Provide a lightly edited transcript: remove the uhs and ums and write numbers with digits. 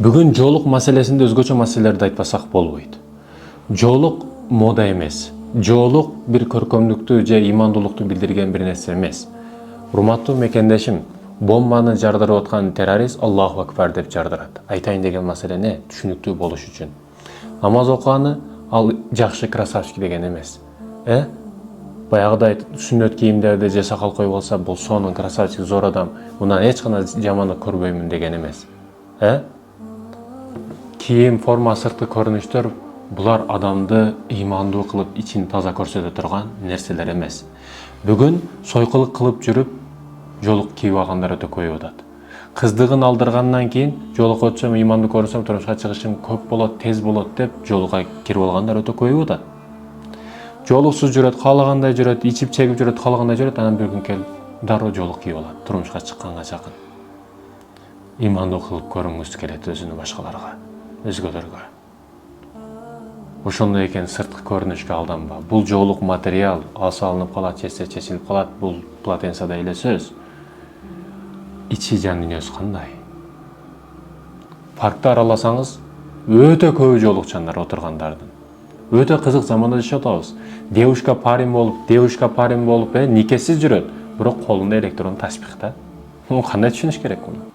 Бүгін жолық маселесінде өзгөчө маселелерди айтпасак болбойт. Жолық мода эмес. Жолық бир көркөмдүктү же имандуулукту билдирген бир нерсе эмес. Урматтуу мекендешим, бомбаны жардырып аткан террорист Аллаху акбар деп жардырат. Айтайын деген маселе не? Түшүнүктүү болуш үчүн. Намаз окуганы ал жакшы красавчик деген эмес. Баягыдай сүннөт кийимдерди же сакал коюп алса, бул сонун красавчик зор адам, мындан эч кандай жамандык көрбөймүн деген эмес. Кийим, форма, сырткы көрүнүштөр булар адамды ыймандуу кылып, ичин таза көрсөтө турган нерселер эмес. Бүгүн сойкулук кылып жүрүп, жолук кийип алгандар өтө көбөйүп атат. Кыздыгын алдыргандан кийин жолук өтсөм, ыймандуу көрүнсөм, турмушка чыгышым көп болот, тез болот деп жолуга кирип алгандар өтө көбөйүп атат. Жолуксуз жүрөт, каалагандай жүрөт, ичип чегип жүрөт, каалагандай жүрөт, анан бир күн келип дароо жолук кийип алат, турмушка чыкканга жакын. Ыймандуу кылып көрүнгүсү келет өзүнү башкаларга, өзгөлөргө. Ошондой экен, сырткы көрүнүшкө алданба. Бул жолук материал, асы алынып калат, чечилип калат, бул полотенцада эле сөз. Ичи жан дүйнөсү кандай? Паркта араласаңыз, өтө көп жолукчандар отургандардын. Өтө кызык заманда жашап атабыз. Девушка парень болуп, никесиз жүрөт, бирок колунда электронный таспих да. Кандай түшүнүш керек муну?